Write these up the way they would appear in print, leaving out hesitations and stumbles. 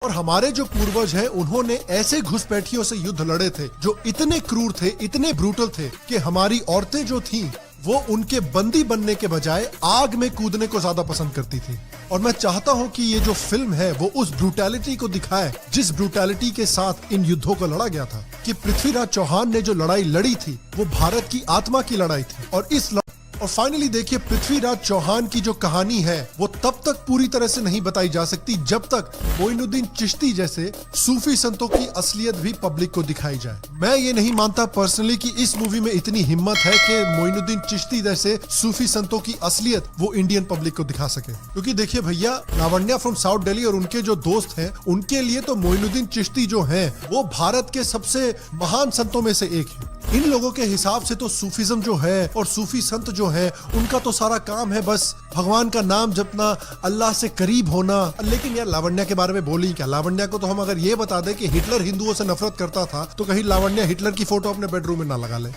और हमारे जो पूर्वज हैं उन्होंने ऐसे घुसपैठियों से युद्ध लड़े थे जो इतने क्रूर थे, इतने ब्रूटल थे कि हमारी औरतें जो थीं वो उनके बंदी बनने के बजाय आग में कूदने को ज्यादा पसंद करती थी। और मैं चाहता हूं कि ये जो फिल्म है वो उस ब्रूटैलिटी को दिखाए जिस ब्रूटैलिटी के साथ इन युद्धों को लड़ा गया था। कि पृथ्वीराज चौहान ने जो लड़ाई लड़ी थी वो भारत की आत्मा की लड़ाई थी। और फाइनली देखिए, पृथ्वीराज चौहान की जो कहानी है वो तब तक पूरी तरह से नहीं बताई जा सकती जब तक मोइनुद्दीन चिश्ती जैसे सूफी संतों की असलियत भी पब्लिक को दिखाई जाए। मैं ये नहीं मानता पर्सनली कि इस मूवी में इतनी हिम्मत है कि मोइनुद्दीन चिश्ती जैसे सूफी संतों की असलियत वो इंडियन पब्लिक को दिखा सके। क्योंकि देखिए भैया, लावण्या फ्रॉम साउथ दिल्ली और उनके जो दोस्त हैं उनके लिए तो मोइनुद्दीन चिश्ती जो हैं वो भारत के सबसे महान संतों में से एक है। इन लोगों के हिसाब से तो सूफीज्म जो है और सूफी संत जो है उनका तो सारा काम है बस भगवान का नाम जपना, अल्लाह से करीब होना। लेकिन यार लावण्या के बारे में बोली क्या? लावण्या को तो हम अगर ये बता दें कि हिटलर हिंदुओं से नफरत करता था तो कहीं लावण्या हिटलर की फोटो अपने बेडरूम में ना लगा ले।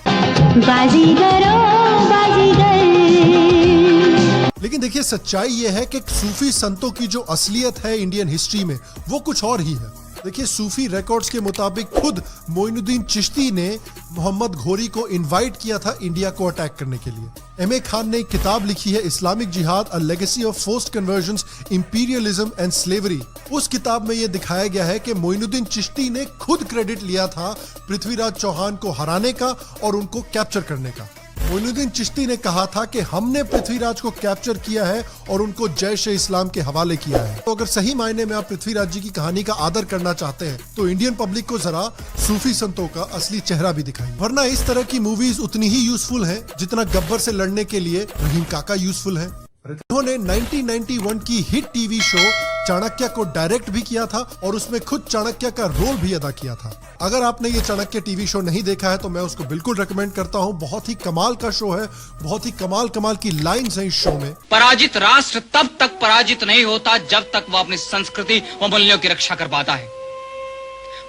लेकिन देखिए, सच्चाई ये है कि सूफी संतों की जो असलियत है इंडियन हिस्ट्री में वो कुछ और ही है। देखिए, सूफी रिकॉर्ड्स के मुताबिक खुद मोइनुद्दीन चिश्ती ने मोहम्मद घोरी को इनवाइट किया था इंडिया को अटैक करने के लिए। एम ए खान ने एक किताब लिखी है, इस्लामिक जिहाद, a legacy of forced convergence, imperialism and slavery. उस किताब में यह दिखाया गया है कि मोइनुद्दीन चिश्ती ने खुद क्रेडिट लिया था पृथ्वीराज चौहान को हराने का और उनको कैप्चर करने का। मोइनुद्दीन चिश्ती ने कहा था कि हमने पृथ्वीराज को कैप्चर किया है और उनको जैश-ए इस्लाम के हवाले किया है। तो अगर सही मायने में आप पृथ्वीराज जी की कहानी का आदर करना चाहते हैं तो इंडियन पब्लिक को जरा सूफी संतों का असली चेहरा भी दिखाइए। वरना इस तरह की मूवीज उतनी ही यूजफुल है जितना गब्बर से लड़ने के लिए रहीम काका यूजफुल है। उन्होंने 1991 की हिट टीवी शो चाणक्य को डायरेक्ट भी किया था और उसमें खुद चाणक्य का रोल भी अदा किया था। अगर आपने ये चाणक्य टीवी शो नहीं देखा है तो मैं उसको बिल्कुल रेकमेंड करता हूँ। बहुत ही कमाल का शो है, बहुत ही कमाल की लाइन्स हैं इस शो में। पराजित राष्ट्र तब तक पराजित नहीं होता जब तक वह अपनी संस्कृति व मूल्यों की रक्षा कर पाता है।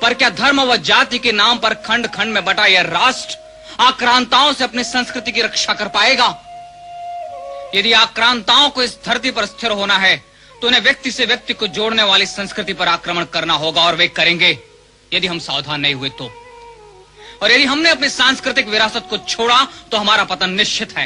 पर क्या धर्म व जाति के नाम पर खंड खंड में बटा यह राष्ट्र आक्रांताओं से अपनी संस्कृति की रक्षा कर पाएगा? यदि आक्रांताओं को इस धरती पर स्थिर होना है तो उन्हें व्यक्ति से व्यक्ति को जोड़ने वाली संस्कृति पर आक्रमण करना होगा और वे करेंगे यदि हम सावधान नहीं हुए तो। और यदि हमने अपनी सांस्कृतिक विरासत को छोड़ा तो हमारा पतन निश्चित है।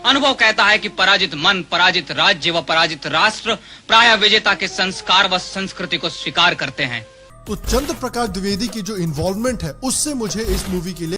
अनुभव कहता है कि पराजित मन, पराजित राज्य व पराजित राष्ट्र प्रायः विजेता के संस्कार व संस्कृति को स्वीकार करते हैं। तो चंद्र प्रकाश द्विवेदी की जो इन्वॉल्वमेंट है उससे मुझे इस मूवी के लिए